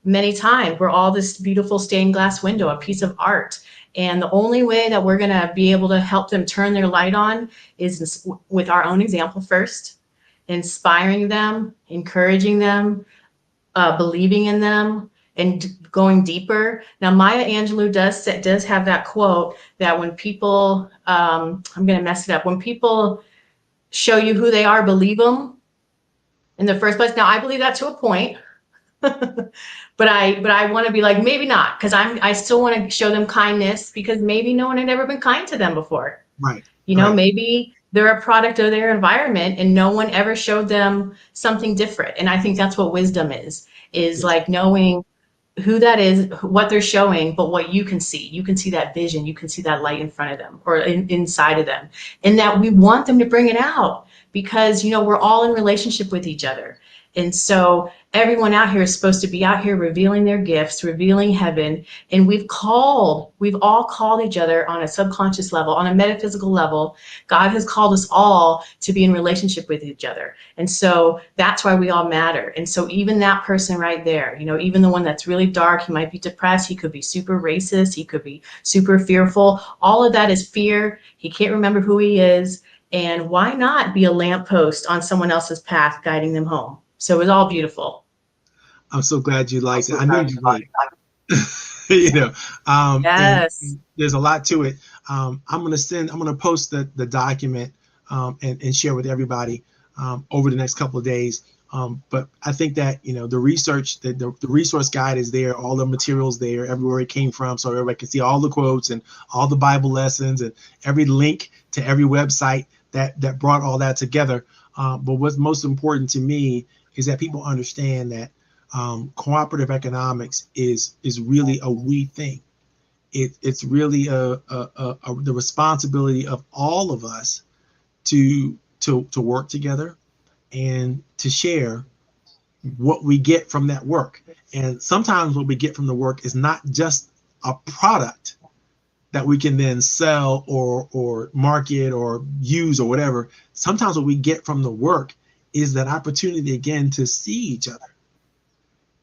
many times we're all this beautiful stained glass window, a piece of art. And the only way that we're going to be able to help them turn their light on is with our own example first, inspiring them, encouraging them, believing in them, and going deeper. Now, Maya Angelou does have that quote that when people, I'm going to mess it up, when people show you who they are, believe them in the first place. Now, I believe that to a point, but I want to be like, maybe not, because I still want to show them kindness because maybe no one had ever been kind to them before. Right. Maybe they're a product of their environment and no one ever showed them something different. And I think that's what wisdom is like knowing who that is, what they're showing, but what you can see that vision, you can see that light in front of them or inside of them, and that we want them to bring it out because, we're all in relationship with each other. And so everyone out here is supposed to be out here revealing their gifts, revealing heaven. And we've all called each other on a subconscious level, on a metaphysical level. God has called us all to be in relationship with each other. And so that's why we all matter. And so even that person right there, even the one that's really dark, he might be depressed. He could be super racist. He could be super fearful. All of that is fear. He can't remember who he is. And why not be a lamppost on someone else's path, guiding them home? So it's all beautiful. I'm so glad you liked it. I knew you would. You know, and Yes. there's a lot to it. I'm gonna post the document and share with everybody over the next couple of days. But I think that, you know, the research, the resource guide is there, all the materials there, everywhere it came from, so everybody can see all the quotes and all the Bible lessons and every link to every website that brought all that together. But what's most important to me is that people understand that cooperative economics is really a we thing. It's really the responsibility of all of us to work together and to share what we get from that work. And sometimes what we get from the work is not just a product that we can then sell or market or use or whatever. Sometimes what we get from the work is that opportunity again to see each other.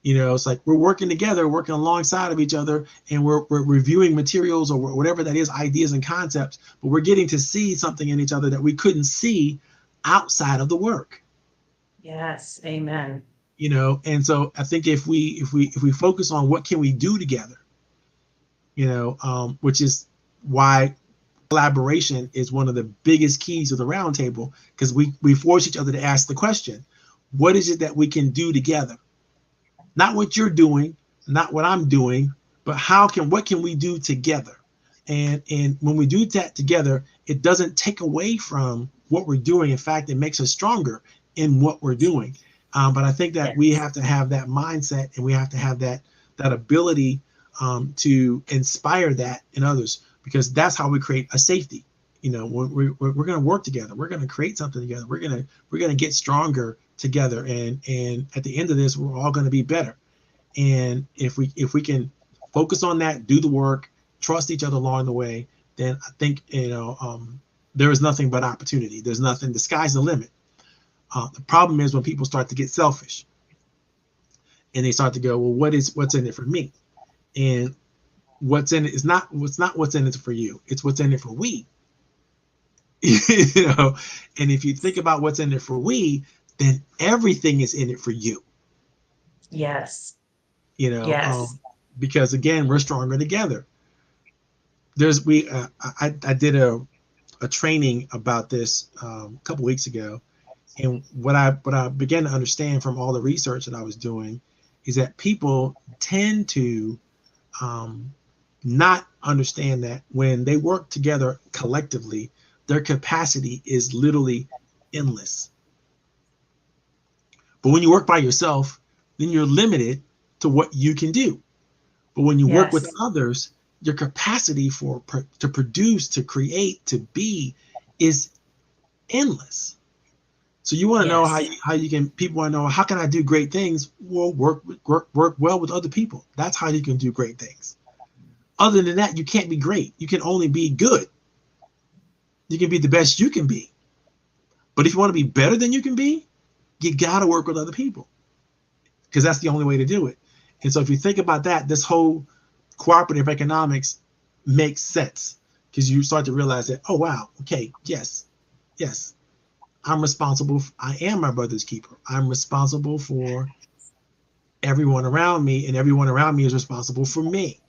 You know, it's like we're working together, working alongside of each other, and we're reviewing materials or whatever that is, ideas and concepts, but we're getting to see something in each other that we couldn't see outside of the work. Yes. Amen. You know, and so I think if we focus on what can we do together, you know, which is why collaboration is one of the biggest keys of the roundtable, because we force each other to ask the question, what is it that we can do together? Not what you're doing, not what I'm doing, but what can we do together? And when we do that together, it doesn't take away from what we're doing. In fact, it makes us stronger in what we're doing. But I think that we have to have that mindset, and we have to have that ability to inspire that in others, because that's how we create a safety. You know, we're going to work together. We're going to create something together. We're going to get stronger together. And at the end of this, we're all going to be better. And if we can focus on that, do the work, trust each other along the way, then I think, you know, there is nothing but opportunity. There's nothing. The sky's the limit. The problem is when people start to get selfish and they start to go, well, what's in it for me? And what's in it is not what's in it for you. It's what's in it for we. You know, and if you think about what's in it for we, then everything is in it for you. Yes. You know, Yes. because again, we're stronger together. I did a training about this a couple weeks ago, and what I began to understand from all the research that I was doing is that people tend to not understand that when they work together collectively, their capacity is literally endless. But when you work by yourself, then you're limited to what you can do. But when you work with Yes. others, your capacity to produce, to create, to be is endless. So you want to know Yes. how you can, people want to know, how can I do great things? Well, work well with other people. That's how you can do great things. Other than that, you can't be great. You can only be good. You can be the best you can be. But if you want to be better than you can be, you got to work with other people, because that's the only way to do it. And so if you think about that, this whole cooperative economics makes sense, because you start to realize that, oh, wow, okay, yes, I am my brother's keeper. I'm responsible for everyone around me, and everyone around me is responsible for me.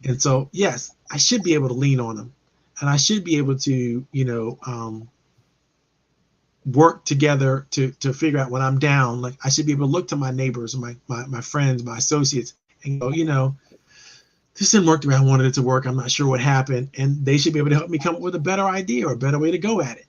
And so, yes, I should be able to lean on them, and I should be able to, you know, work together to figure out when I'm down. Like, I should be able to look to my neighbors, my friends, my associates, and go, you know, this didn't work the way I wanted it to work. I'm not sure what happened, and they should be able to help me come up with a better idea or a better way to go at it.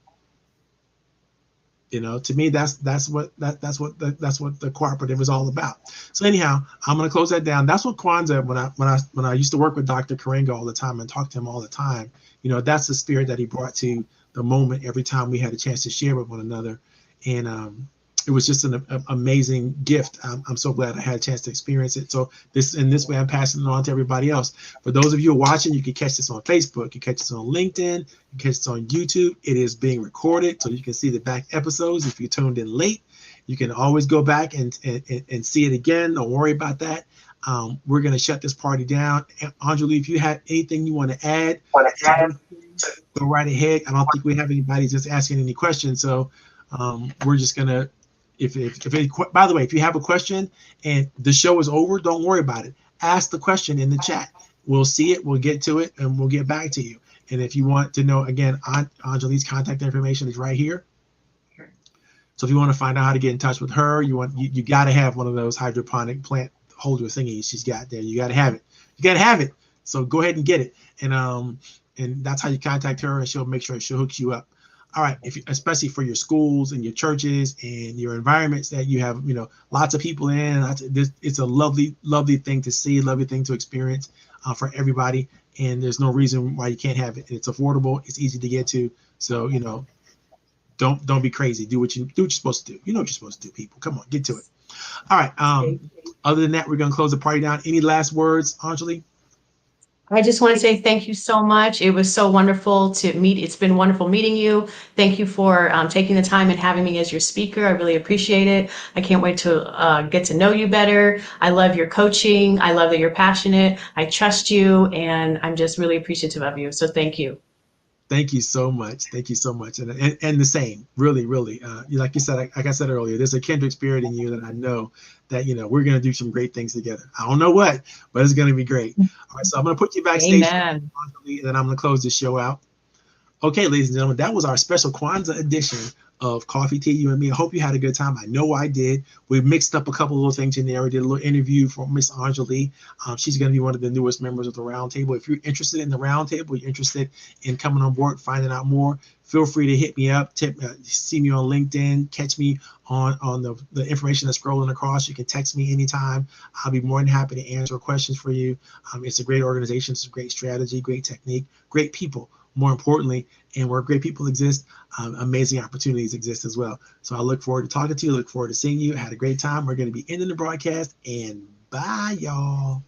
You know, to me, that's what the cooperative is all about. So anyhow, I'm going to close that down. That's what Kwanzaa, when I used to work with Dr. Karenga all the time and talk to him all the time, you know, that's the spirit that he brought to the moment every time we had a chance to share with one another. And it was just an amazing gift. I'm so glad I had a chance to experience it. So in this way, I'm passing it on to everybody else. For those of you who are watching, you can catch this on Facebook, you can catch this on LinkedIn, you can catch this on YouTube. It is being recorded, so you can see the back episodes. If you tuned in late, you can always go back and see it again. Don't worry about that. We're going to shut this party down. Anjali, if you have anything you want to add to this, go right ahead. I don't think we have anybody just asking any questions, so we're just going to By the way, if you have a question and the show is over, don't worry about it. Ask the question in the chat. We'll see it, we'll get to it, and we'll get back to you. And if you want to know, again, Anjali's contact information is right here. So if you want to find out how to get in touch with her, you got to have one of those hydroponic plant holder thingies she's got there. You got to have it. You got to have it. So go ahead and get it. And that's how you contact her, and she'll make sure she'll hook you up. All right, especially for your schools and your churches and your environments that you have, lots of people in. It's a lovely, lovely thing to see, lovely thing to experience for everybody. And there's no reason why you can't have it. It's affordable. It's easy to get to. So don't be crazy. Do what you're supposed to do. You know what you're supposed to do, people. Come on, get to it. All right. Other than that, we're gonna close the party down. Any last words, Anjali? I just want to say thank you so much. It was so wonderful to meet. It's been wonderful meeting you. Thank you for taking the time and having me as your speaker. I really appreciate it. I can't wait to get to know you better. I love your coaching. I love that you're passionate. I trust you, and I'm just really appreciative of you. So thank you. Thank you so much. Thank you so much. And the same, really, really. Like you said, like I said earlier, there's a kindred spirit in you that I know that, we're going to do some great things together. I don't know what, but it's going to be great. All right. So I'm going to put you backstage. Amen. And then I'm going to close this show out. Okay, ladies and gentlemen, that was our special Kwanzaa edition of Coffee, Tea, You and Me. I hope you had a good time. I know I did. We mixed up a couple of little things in there. We did a little interview for Miss Anjali. She's going to be one of the newest members of the Roundtable. If you're interested in the Roundtable, you're interested in coming on board, finding out more, feel free to hit me up, see me on LinkedIn, catch me on the information that's scrolling across. You can text me anytime. I'll be more than happy to answer questions for you. It's a great organization. It's a great strategy, great technique, great people. More importantly, and where great people exist, amazing opportunities exist as well. So I look forward to talking to you. Look forward to seeing you. Had a great time. We're going to be ending the broadcast, and bye, y'all.